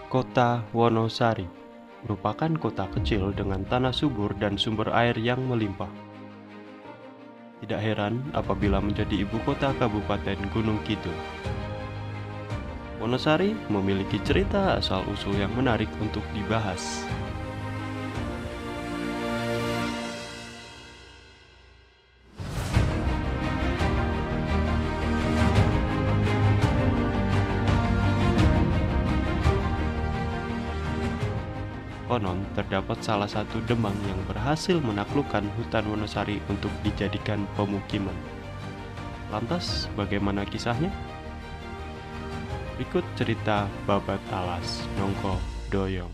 Kota Wonosari merupakan kota kecil dengan tanah subur dan sumber air yang melimpah. Tidak heran apabila menjadi ibu kota Kabupaten Gunung Kidul. Wonosari memiliki cerita asal-usul yang menarik untuk dibahas. Konon terdapat salah satu Demang yang berhasil menaklukkan hutan Wonosari untuk dijadikan pemukiman. Lantas, bagaimana kisahnya? Berikut cerita Babat Alas Nongko Doyong.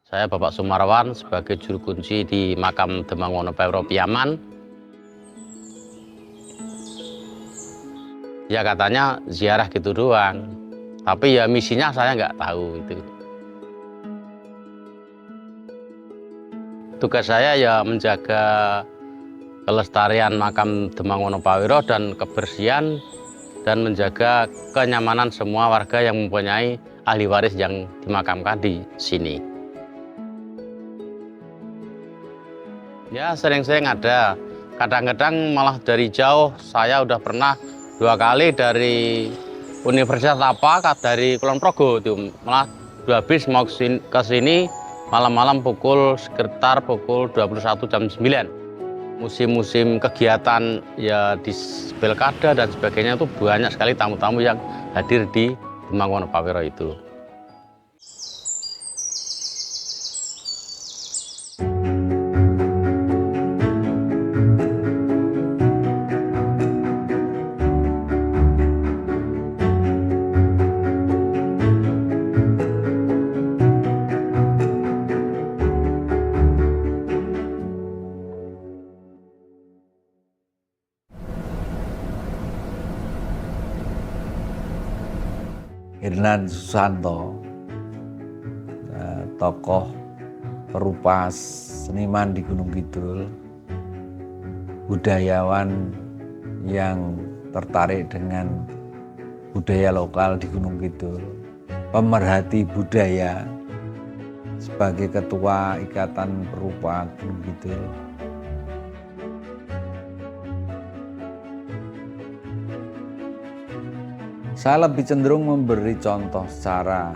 Saya Bapak Sumarwan sebagai juru kunci di makam Demang Wonopawiro Piyaman. Ya katanya ziarah gitu doang. Tapi ya misinya saya nggak tahu itu. Tugas saya ya menjaga kelestarian makam Demang Wonopawiro dan kebersihan dan menjaga kenyamanan semua warga yang mempunyai ahli waris yang dimakamkan di sini. Ya sering-sering ada. Kadang-kadang malah dari jauh. Saya udah pernah 2 kali dari Universitas dari Kulon Progo itu malah 2 bis mau ke sini malam-malam sekitar pukul 21 jam 9. Musim-musim kegiatan ya di pilkada dan sebagainya itu banyak sekali tamu-tamu yang hadir di Demang Wonopawiro itu. Hirnan Susanto, tokoh perupa seniman di Gunung Kidul, budayawan yang tertarik dengan budaya lokal di Gunung Kidul, pemerhati budaya sebagai ketua Ikatan Perupa Gunung Kidul. Saya lebih cenderung memberi contoh secara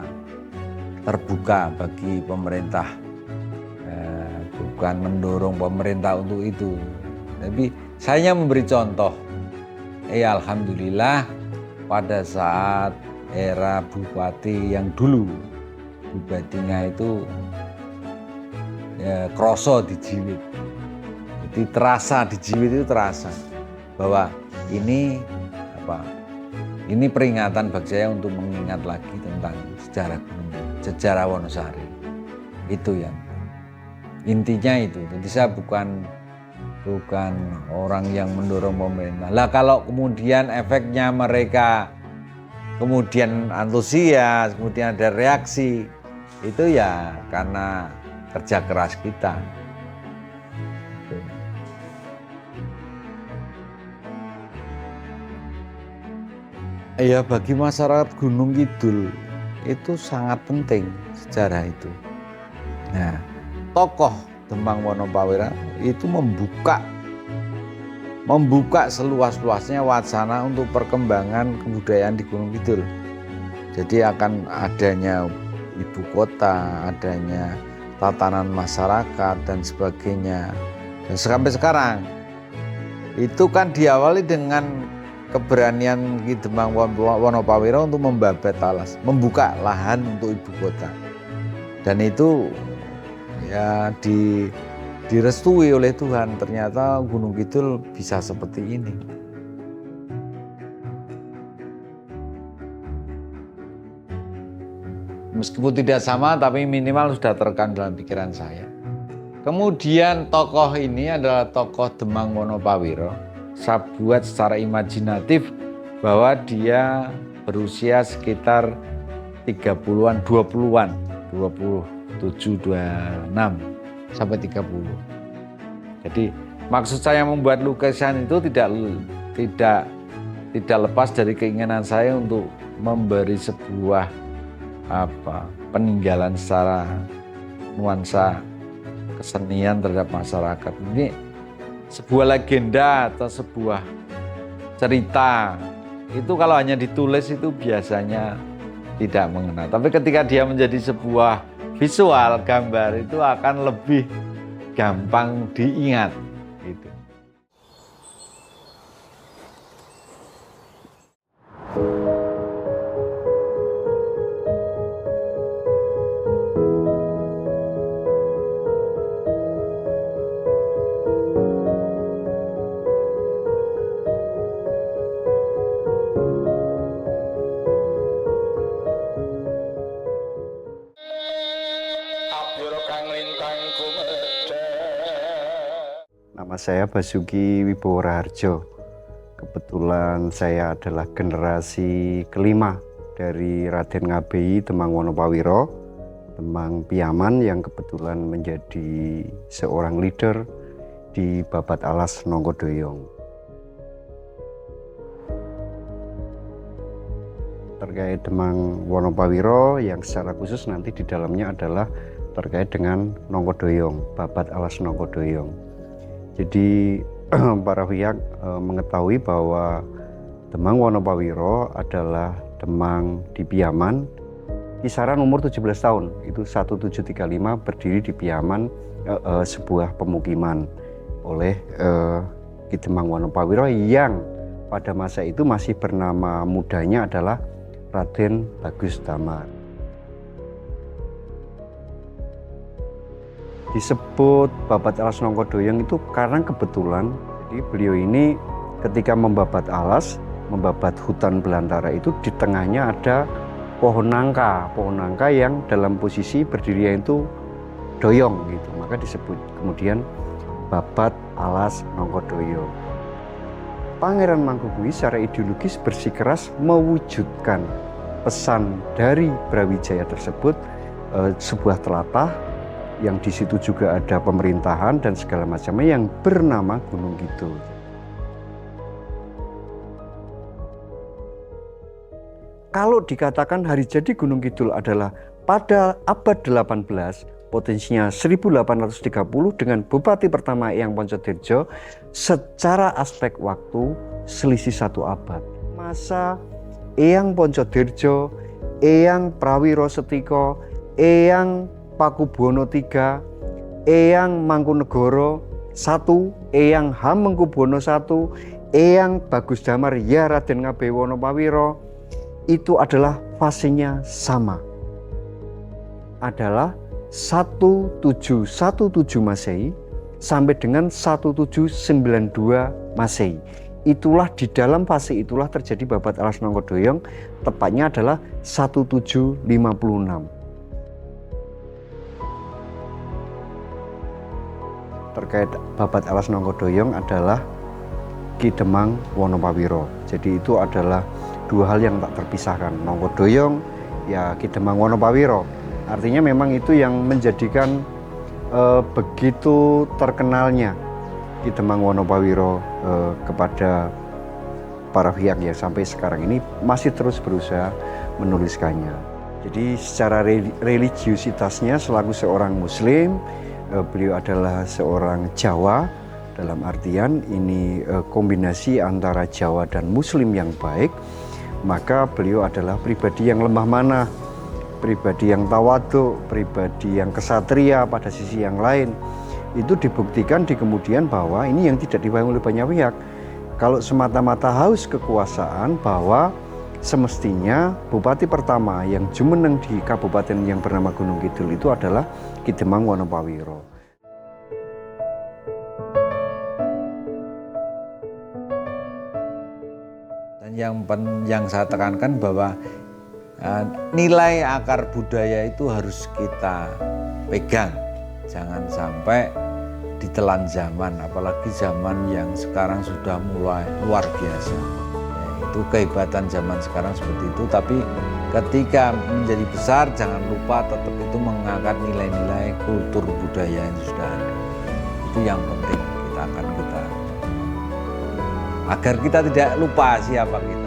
terbuka bagi pemerintah, bukan mendorong pemerintah untuk itu. Tapi saya memberi contoh. Alhamdulillah pada saat era Bupati yang dulu, bupatinya itu kroso di Jiwit. Jadi terasa di Jiwit itu terasa bahwa ini peringatan bagi saya untuk mengingat lagi tentang sejarah Wonosari. Itu yang intinya itu. Jadi saya bukan orang yang mendorong pemerintah. Lah kalau kemudian efeknya mereka kemudian antusias, kemudian ada reaksi, itu ya karena kerja keras kita. Ya bagi masyarakat Gunung Kidul itu sangat penting sejarah itu. Nah, tokoh Demang Wonopawiro itu membuka seluas-luasnya wacana untuk perkembangan kebudayaan di Gunung Kidul. Jadi akan adanya ibu kota, adanya tatanan masyarakat dan sebagainya. Dan sampai sekarang itu kan diawali dengan keberanian Ki Demang Wonopawiro untuk membabat alas, membuka lahan untuk ibu kota. Dan itu ya direstui oleh Tuhan. Ternyata Gunung Kidul bisa seperti ini. Meskipun tidak sama, tapi minimal sudah terekam dalam pikiran saya. Kemudian tokoh ini adalah tokoh Demang Wonopawiro. Saya buat secara imajinatif bahwa dia berusia sekitar 30-an, 20-an, 27, 26 sampai 30. Jadi maksud saya membuat lukisan itu tidak tidak lepas dari keinginan saya untuk memberi sebuah peninggalan secara nuansa kesenian terhadap masyarakat. Ini sebuah legenda atau sebuah cerita itu kalau hanya ditulis itu biasanya tidak mengena. Tapi ketika dia menjadi sebuah visual gambar itu akan lebih gampang diingat. Gitu. Nama saya Basuki Wibowo Raharjo. Kebetulan saya adalah generasi kelima dari Raden Ngabei Demang Wonopawiro, Demang Piyaman yang kebetulan menjadi seorang leader di Babat Alas Nongkodoyong. Terkait Demang Wonopawiro yang secara khusus nanti di dalamnya adalah terkait dengan Nongkodoyong, Babat Alas Nongkodoyong. Jadi para pihak mengetahui bahwa Demang Wonopawiro adalah demang di Piyaman kisaran umur 17 tahun. Itu 1735 berdiri di Piyaman, sebuah pemukiman oleh Ki Demang Wonopawiro yang pada masa itu masih bernama mudanya adalah Raden Bagus Damar. Disebut Babat Alas Nongkodoyong itu karena kebetulan jadi beliau ini ketika membabat alas, membabat hutan belantara itu di tengahnya ada pohon nangka yang dalam posisi berdiri itu doyong gitu, maka disebut kemudian Babat Alas Nongkodoyong. Pangeran Mangkubumi secara ideologis bersikeras mewujudkan pesan dari Brawijaya tersebut, sebuah telatah yang di situ juga ada pemerintahan dan segala macamnya yang bernama Gunung Kidul. Kalau dikatakan hari jadi Gunung Kidul adalah pada abad 18, potensinya 1830 dengan Bupati pertama Eyang Poncodirjo, secara aspek waktu selisih 1 abad. Masa Eyang Poncodirjo, Eyang Prawiro Setiko, Eyang Pakubuwono III, Eyang Mangkunegoro I, Eyang Hamengkubuwono I, Eyang Bagus Damar ya Raden Ngabei Wonopawiro, itu adalah fasenya sama. Adalah 1717 Masehi sampai dengan 1792 Masehi. Itulah di dalam fase itulah terjadi Babat Alas Nongkodoyong, tepatnya adalah 1756. Terkait Babat Alas Nongkodoyong adalah Ki Demang Wonopawiro. Jadi itu adalah dua hal yang tak terpisahkan. Nongkodoyong ya Ki Demang Wonopawiro. Artinya memang itu yang menjadikan begitu terkenalnya Ki Demang Wonopawiro kepada para pihak yang sampai sekarang ini masih terus berusaha menuliskannya. Jadi secara religiusitasnya selaku seorang Muslim, beliau adalah seorang Jawa, dalam artian ini kombinasi antara Jawa dan Muslim yang baik. Maka beliau adalah pribadi yang lemah manah, pribadi yang tawadhu, pribadi yang kesatria pada sisi yang lain. Itu dibuktikan di kemudian bahwa ini yang tidak dipahami oleh banyak pihak. Kalau semata-mata haus kekuasaan, bahwa semestinya bupati pertama yang jumeneng di kabupaten yang bernama Gunung Kidul itu adalah Ki Demang Wonopawiro. Dan yang saya tekankan bahwa nilai akar budaya itu harus kita pegang, jangan sampai ditelan zaman, apalagi zaman yang sekarang sudah mulai luar biasa. Itu kehebatan zaman sekarang seperti itu, tapi ketika menjadi besar jangan lupa tetap itu mengangkat nilai-nilai kultur budaya yang sudah ada. Itu yang penting kita agar kita tidak lupa siapa kita.